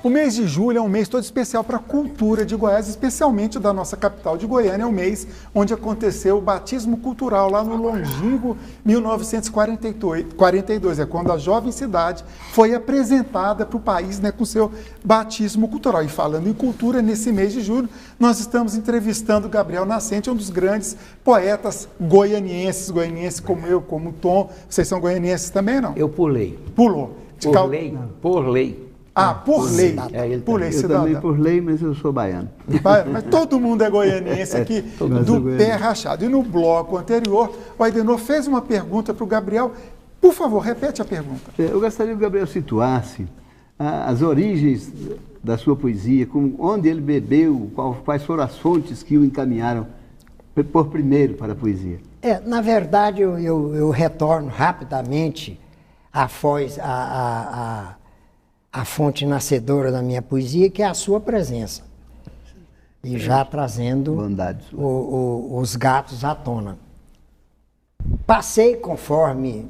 O mês de julho é um mês todo especial para a cultura de Goiás, especialmente da nossa capital de Goiânia. É um mês onde aconteceu o batismo cultural lá no longínquo 1942. É quando a jovem cidade foi apresentada para o país, né, com seu batismo cultural. E falando em cultura, nesse mês de julho, nós estamos entrevistando Gabriel Nascente, um dos grandes poetas goianienses como eu, como o Tom. Vocês são goianienses também, não? Eu pulei. Pulou. Por lei. Ah, por lei. Por lei, eu também por lei, mas eu sou baiano. Mas todo mundo é goianiense aqui, do pé rachado. E no bloco anterior, o Aidenor fez uma pergunta para o Gabriel. Por favor, repete a pergunta. Eu gostaria que o Gabriel situasse as origens da sua poesia, onde ele bebeu, quais foram as fontes que o encaminharam por primeiro para a poesia. Na verdade, eu retorno rapidamente à fonte nascedora da minha poesia, que é a sua presença. E já trazendo os gatos à tona. Passei, conforme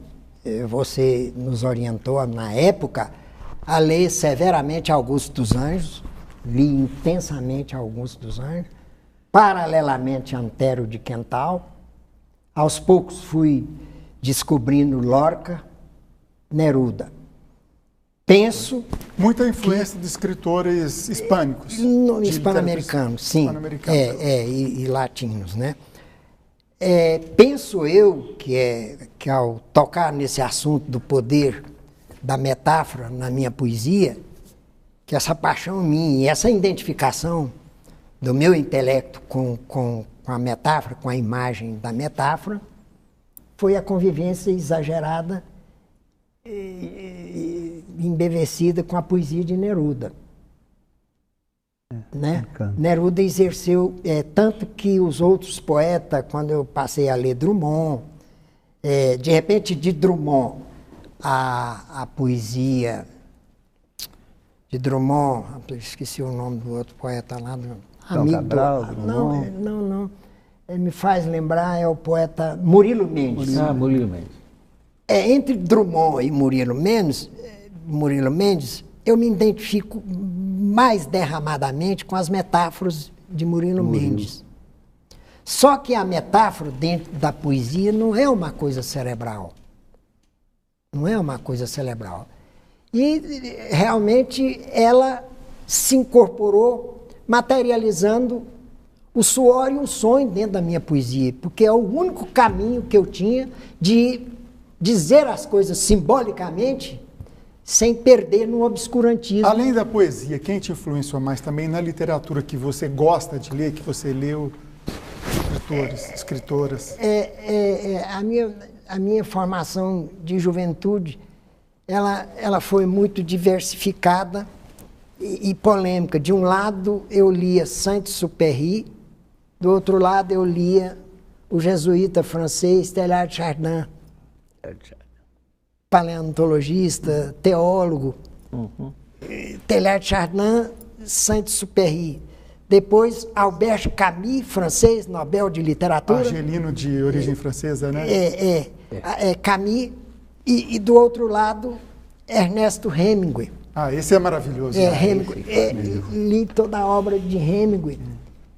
você nos orientou na época, a ler severamente Augusto dos Anjos, li intensamente Augusto dos Anjos, paralelamente Antero de Quental. Aos poucos fui descobrindo Lorca, Neruda. Penso... Muita influência de escritores hispânicos. Hispano-americanos, sim. E latinos, né? Penso eu que ao tocar nesse assunto do poder da metáfora na minha poesia, que essa paixão minha e essa identificação do meu intelecto com a metáfora, com a imagem da metáfora, foi a convivência exagerada e embevecida com a poesia de Neruda. Né? Neruda exerceu, tanto que os outros poetas, quando eu passei a ler Drummond, de repente de Drummond, a poesia de Drummond, esqueci o nome do outro poeta lá, não, me faz lembrar, é o poeta Murilo Mendes. Murilo Mendes. Entre Drummond e Murilo Mendes, eu me identifico mais derramadamente com as metáforas de Murilo Mendes. Só que a metáfora dentro da poesia não é uma coisa cerebral. Não é uma coisa cerebral. E realmente ela se incorporou, materializando o suor e o sonho dentro da minha poesia, porque é o único caminho que eu tinha de dizer as coisas simbolicamente sem perder no obscurantismo. Além da poesia, quem te influenciou mais também na literatura que você gosta de ler, que você leu, escritoras? A minha formação de juventude, ela foi muito diversificada e polêmica. De um lado, eu lia Saint-Exupéry, do outro lado, eu lia o jesuíta francês Teilhard de Chardin, paleontologista, teólogo. Teilhard de Chardin, Saint-Exupéry. Depois, Albert Camus, francês, Nobel de Literatura. Argelino de origem francesa, né? Camus. E do outro lado, Ernesto Hemingway. Esse é maravilhoso. Hemingway. Li toda a obra de Hemingway.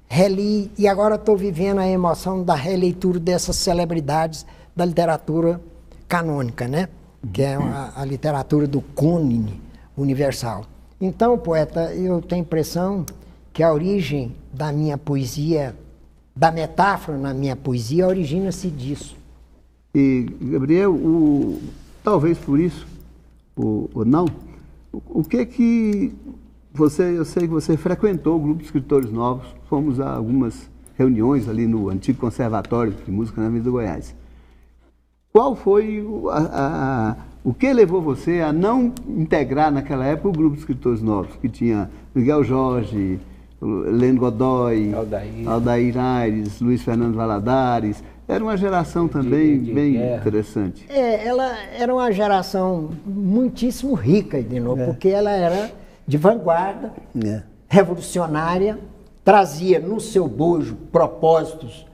Reli, e agora estou vivendo a emoção da releitura dessas celebridades da literatura canônica, né? Que é a literatura do cânone universal. Então, poeta, eu tenho a impressão que a origem da minha poesia, da metáfora na minha poesia, origina-se disso. E, Gabriel, talvez por isso, ou não, o que eu sei que você frequentou o grupo de escritores novos, fomos a algumas reuniões ali no antigo Conservatório de Música na Avenida Goiás. Qual foi o que levou você a não integrar naquela época o grupo de escritores novos, que tinha Miguel Jorge, Heleno Godoy, Aldair Aires, Luiz Fernando Valadares? Era uma geração também bem interessante. Ela era uma geração muitíssimo rica, porque ela era de vanguarda, revolucionária, trazia no seu bojo propósitos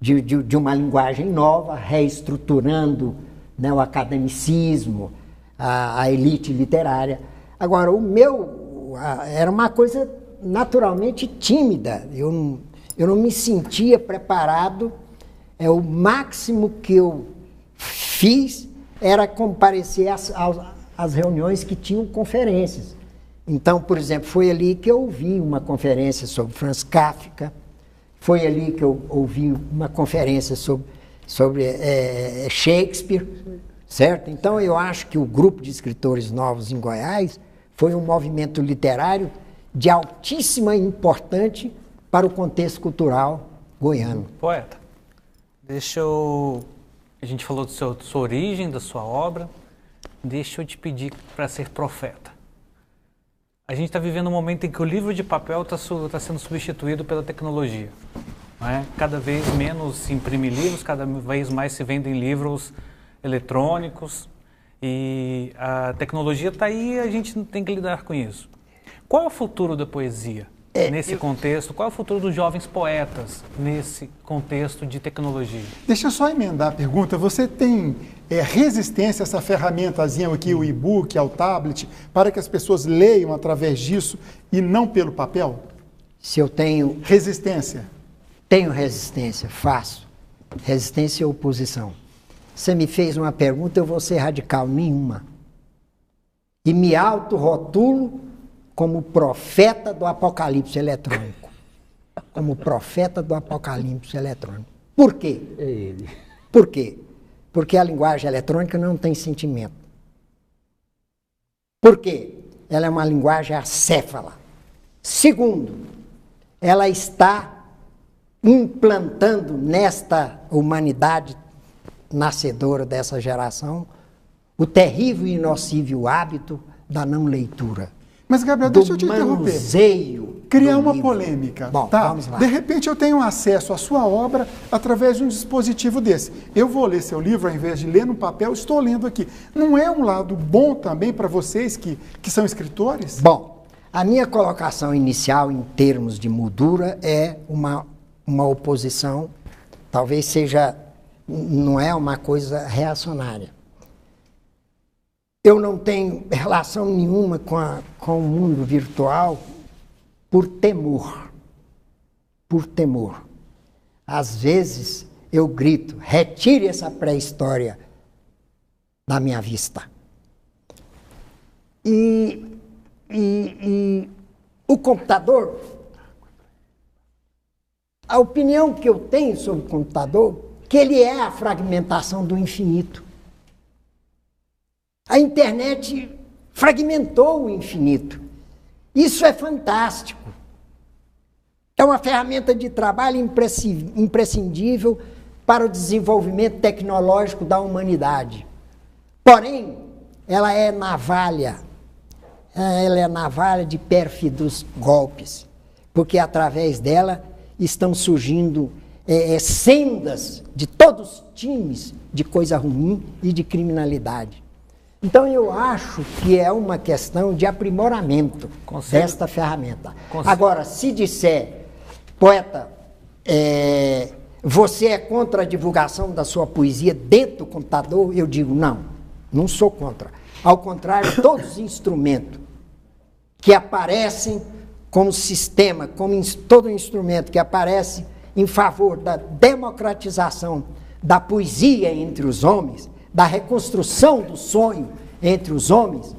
de uma linguagem nova, reestruturando, né, o academicismo, a elite literária. Agora, o era uma coisa naturalmente tímida. Eu não me sentia preparado. O máximo que eu fiz era comparecer às reuniões que tinham conferências. Então, por exemplo, foi ali que eu ouvi uma conferência sobre Franz Kafka, foi ali que eu ouvi uma conferência sobre Shakespeare, certo? Então, eu acho que o Grupo de Escritores Novos em Goiás foi um movimento literário de altíssima importância para o contexto cultural goiano. Poeta, a gente falou da sua origem, da sua obra, deixa eu te pedir para ser profeta. A gente está vivendo um momento em que o livro de papel está sendo substituído pela tecnologia. Não é? Cada vez menos se imprime livros, cada vez mais se vendem livros eletrônicos. E a tecnologia está aí e a gente tem que lidar com isso. Qual é o futuro da poesia nesse contexto? Qual é o futuro dos jovens poetas nesse contexto de tecnologia? Deixa eu só emendar a pergunta. Você tem resistência a essa ferramentazinha aqui, o e-book, ao tablet, para que as pessoas leiam através disso e não pelo papel? Se eu tenho... Resistência. Tenho resistência, faço. Resistência e oposição. Você me fez uma pergunta, eu vou ser radical, nenhuma. E me autorrotulo como profeta do apocalipse eletrônico. Como profeta do apocalipse eletrônico. Por quê? É ele. Por quê? Porque a linguagem eletrônica não tem sentimento. Por quê? Ela é uma linguagem acéfala. Segundo, ela está implantando nesta humanidade nascedora dessa geração o terrível e nocível hábito da não leitura. Mas, Gabriel, deixa eu te interromper. Manuseio criar uma livro. polêmica. Bom, tá? vamos lá. De repente eu tenho acesso à sua obra através de um dispositivo desse. Eu vou ler seu livro, ao invés de ler no papel, estou lendo aqui. Não é um lado bom também para vocês que são escritores? Bom, a minha colocação inicial em termos de moldura é uma oposição, talvez seja, não é uma coisa reacionária. Eu não tenho relação nenhuma com o mundo virtual por temor. Por temor. Às vezes eu grito, retire essa pré-história da minha vista. E o computador, a opinião que eu tenho sobre o computador, que ele é a fragmentação do infinito. A internet fragmentou o infinito. Isso é fantástico. É uma ferramenta de trabalho imprescindível para o desenvolvimento tecnológico da humanidade. Porém, ela é navalha de pérfidos golpes, porque através dela estão surgindo sendas de todos os times de coisa ruim e de criminalidade. Então, eu acho que é uma questão de aprimoramento desta ferramenta. Agora, se disser, poeta, você é contra a divulgação da sua poesia dentro do computador, eu digo, não sou contra. Ao contrário, todos os instrumentos que aparecem como sistema, como todo instrumento que aparece em favor da democratização da poesia entre os homens, da reconstrução do sonho entre os homens,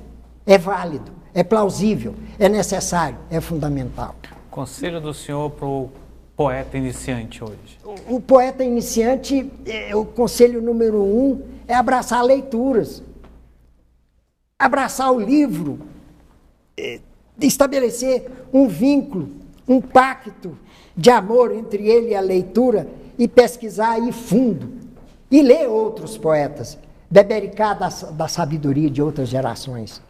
é válido, é plausível, é necessário, é fundamental. Conselho do senhor para o poeta iniciante hoje? O poeta iniciante, o conselho número 1 é abraçar leituras. Abraçar o livro, estabelecer um vínculo, um pacto de amor entre ele e a leitura e pesquisar aí fundo. E ler outros poetas, bebericar da sabedoria de outras gerações,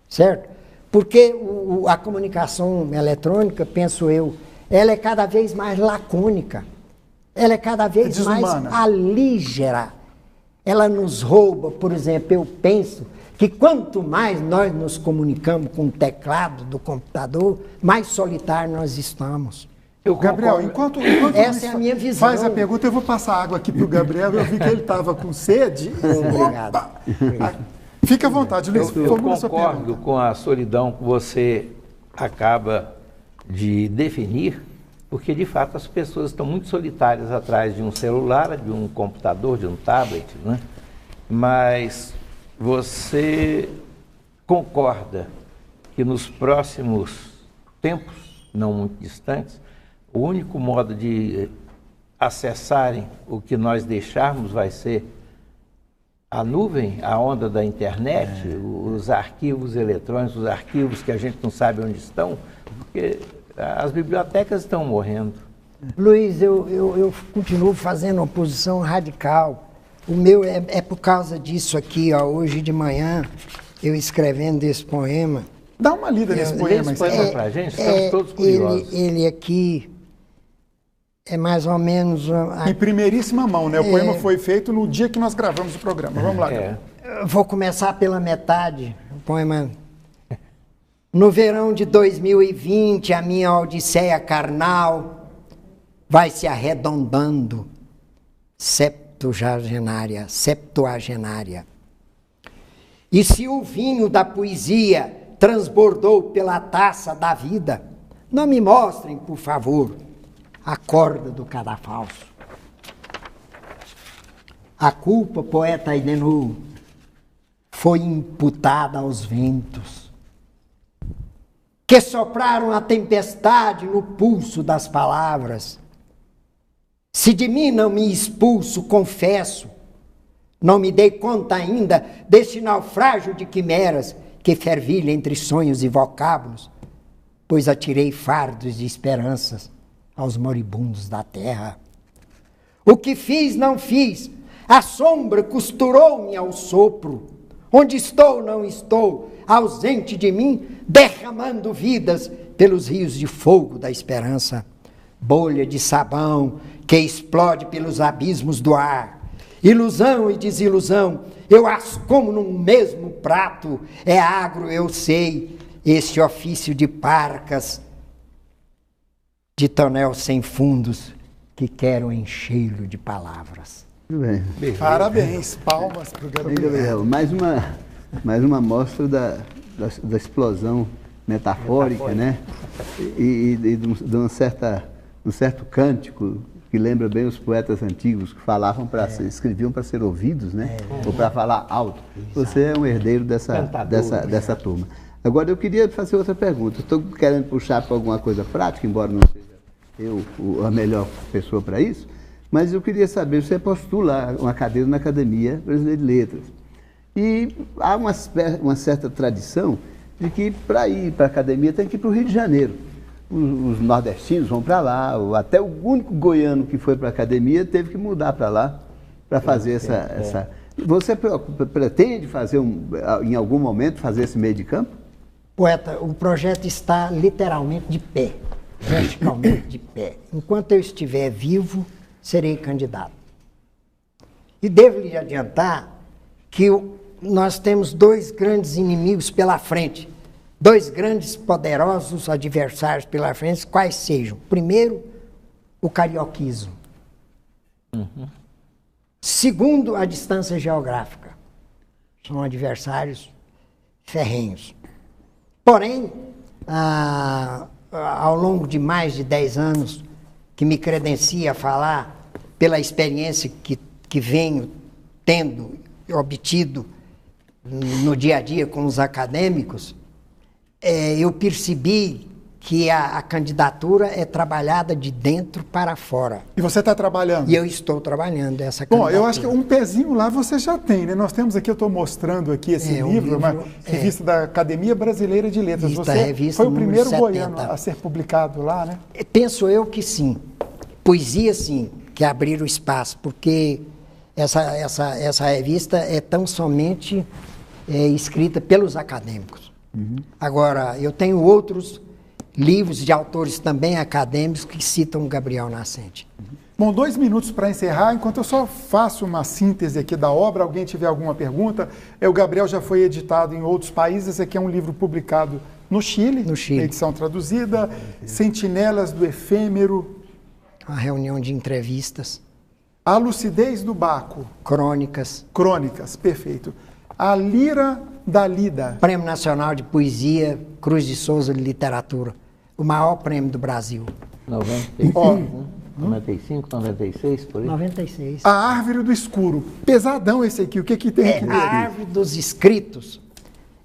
certo? Porque a comunicação eletrônica, penso eu, ela é cada vez mais lacônica, ela é cada vez mais alígera. Ela nos rouba, por exemplo, eu penso que quanto mais nós nos comunicamos com o teclado do computador, mais solitário nós estamos. Gabriel, enquanto essa é a minha visão. Faz a pergunta, eu vou passar água aqui para o Gabriel, eu vi que ele estava com sede. Obrigado. Fica à vontade, Luiz. Eu concordo com a solidão que você acaba de definir, porque de fato as pessoas estão muito solitárias atrás de um celular, de um computador, de um tablet, né? Mas você concorda que nos próximos tempos, não muito distantes, o único modo de acessarem o que nós deixarmos vai ser a nuvem, a onda da internet, os arquivos eletrônicos, os arquivos que a gente não sabe onde estão, porque as bibliotecas estão morrendo. Luiz, eu continuo fazendo oposição radical. O meu é por causa disso aqui, ó, hoje de manhã, eu escrevendo esse poema. Dá uma lida nesse poema. Esse poema pra gente, estamos todos curiosos. Ele aqui é mais ou menos... Em primeiríssima mão, né? O poema foi feito no dia que nós gravamos o programa. Vamos lá. Eu vou começar pela metade. O poema... No verão de 2020, a minha odisseia carnal vai se arredondando, septuagenária. E se o vinho da poesia transbordou pela taça da vida, não me mostrem, por favor, a corda do cadafalso. A culpa, poeta Aidenu, foi imputada aos ventos, que sopraram a tempestade no pulso das palavras. Se de mim não me expulso, confesso, não me dei conta ainda deste naufrágio de quimeras que fervilha entre sonhos e vocábulos, pois atirei fardos de esperanças aos moribundos da terra. O que fiz, não fiz, a sombra costurou-me ao sopro. Onde estou, não estou, ausente de mim, derramando vidas pelos rios de fogo da esperança. Bolha de sabão que explode pelos abismos do ar. Ilusão e desilusão, eu as como num mesmo prato. É agro, eu sei, este ofício de parcas, de tonel sem fundos, que quero enchê-lo de palavras. Muito bem. Parabéns, palmas para o Gabriel. Mais uma amostra da explosão metafórica, né? E de um certo cântico que lembra bem os poetas antigos que falavam escreviam para ser ouvidos, né? Ou para falar alto. Você é um herdeiro dessa turma. Agora eu queria fazer outra pergunta. Estou querendo puxar para alguma coisa prática, embora não seja eu a melhor pessoa para isso, mas eu queria saber, você postula uma cadeira na Academia Brasileira de Letras. E há uma certa tradição de que para ir para a academia tem que ir para o Rio de Janeiro. Os nordestinos vão para lá, até o único goiano que foi para a academia teve que mudar para lá para fazer essa... Você pretende fazer, em algum momento, fazer esse meio de campo? Poeta, o projeto está literalmente de pé, verticalmente de pé. Enquanto eu estiver vivo, serei candidato. E devo lhe adiantar que nós temos dois grandes inimigos pela frente, dois grandes poderosos adversários pela frente, quais sejam. Primeiro, o carioquismo. Segundo, a distância geográfica. São adversários ferrenhos. Porém, ao longo de mais de 10 anos, que me credencia a falar pela experiência que venho tendo obtido no dia a dia com os acadêmicos, eu percebi que a candidatura é trabalhada de dentro para fora. E você está trabalhando? E eu estou trabalhando essa candidatura. Bom, eu acho que um pezinho lá você já tem, né? Nós temos aqui, eu estou mostrando aqui esse livro, uma revista da Academia Brasileira de Letras. Você foi o primeiro goiano a ser publicado lá, né? Penso eu que sim. Poesia, sim, que abrir o espaço, porque essa revista é tão somente escrita pelos acadêmicos. Agora, eu tenho outros livros de autores também acadêmicos que citam Gabriel Nascente. Bom, 2 minutos para encerrar, enquanto eu só faço uma síntese aqui da obra, alguém tiver alguma pergunta. O Gabriel já foi editado em outros países, esse aqui é um livro publicado no Chile, edição traduzida, Sentinelas do Efêmero. Uma reunião de entrevistas. A Lucidez do Baco. Crônicas. Crônicas, perfeito. A Lira da Lida. Prêmio Nacional de Poesia, Cruz de Souza de Literatura. O maior prêmio do Brasil. 95, 95, 96, por aí? 96. A Árvore do Escuro. Pesadão esse aqui. O que que tem aqui dentro? A Árvore dos Escritos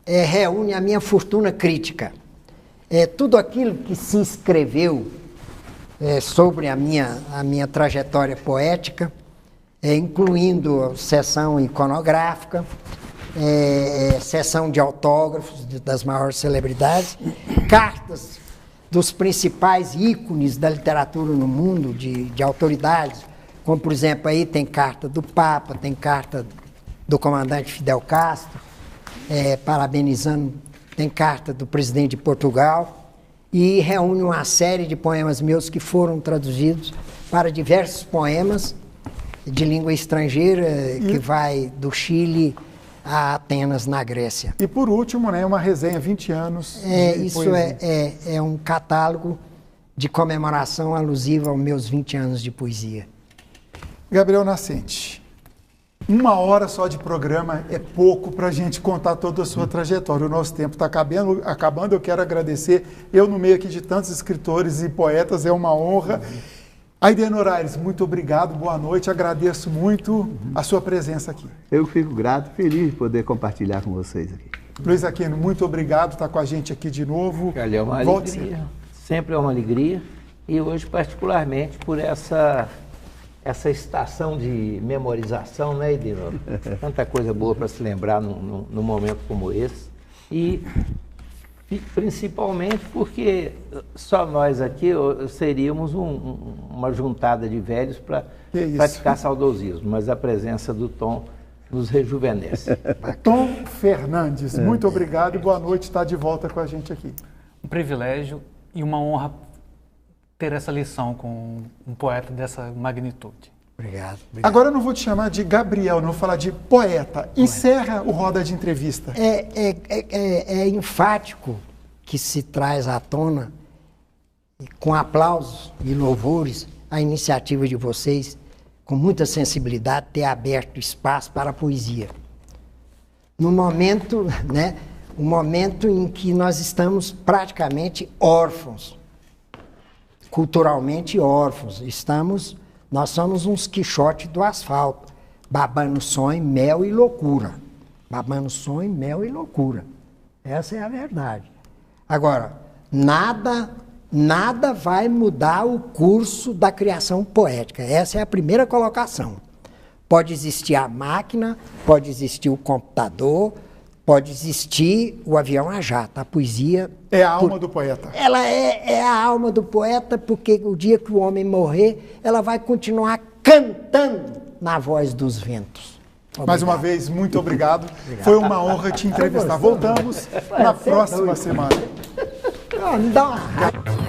reúne a minha fortuna crítica. Tudo aquilo que se escreveu sobre a minha trajetória poética, incluindo sessão iconográfica, sessão de autógrafos das maiores celebridades, cartas dos principais ícones da literatura no mundo, de autoridades, como, por exemplo, aí tem carta do Papa, tem carta do comandante Fidel Castro, parabenizando, tem carta do presidente de Portugal, e reúne uma série de poemas meus que foram traduzidos para diversos poemas de língua estrangeira, que vai do Chile a Atenas, na Grécia. E por último, né, uma resenha, 20 anos de isso poesia. é um catálogo de comemoração alusiva aos meus 20 anos de poesia. Gabriel Nascente, 1 hora só de programa é pouco para a gente contar toda a sua trajetória. O nosso tempo está acabando. Eu quero agradecer. Eu, no meio aqui de tantos escritores e poetas, é uma honra. Aiden Oraires, muito obrigado, boa noite, agradeço muito a sua presença aqui. Eu fico grato, feliz de poder compartilhar com vocês aqui. Luiz Aquino, muito obrigado por estar com a gente aqui de novo. Olha, é uma alegria, sempre é uma alegria, e hoje particularmente por essa estação de memorização, né, Aiden? Tanta coisa boa para se lembrar num momento como esse, e principalmente porque só nós aqui seríamos uma juntada de velhos para praticar saudosismo, mas a presença do Tom nos rejuvenesce. Tom Fernandes, muito obrigado e boa noite, está de volta com a gente aqui. Um privilégio e uma honra ter essa lição com um poeta dessa magnitude. Obrigado. Agora eu não vou te chamar de Gabriel, não vou falar de poeta. Encerra o Roda de Entrevista. É enfático que se traz à tona, com aplausos e louvores, a iniciativa de vocês, com muita sensibilidade, ter aberto espaço para a poesia. No momento, né, um momento em que nós estamos praticamente órfãos, culturalmente órfãos. Nós somos uns Quixote do asfalto, babando sonho, mel e loucura. Babando sonho, mel e loucura. Essa é a verdade. Agora, nada vai mudar o curso da criação poética. Essa é a primeira colocação. Pode existir a máquina, pode existir o computador, pode existir o avião a jato. A poesia... É a alma do poeta. Ela é a alma do poeta, porque o dia que o homem morrer, ela vai continuar cantando na voz dos ventos. Obrigado. Mais uma vez, muito obrigado. Foi uma honra te entrevistar. Voltamos na próxima semana. Me dá uma raiva.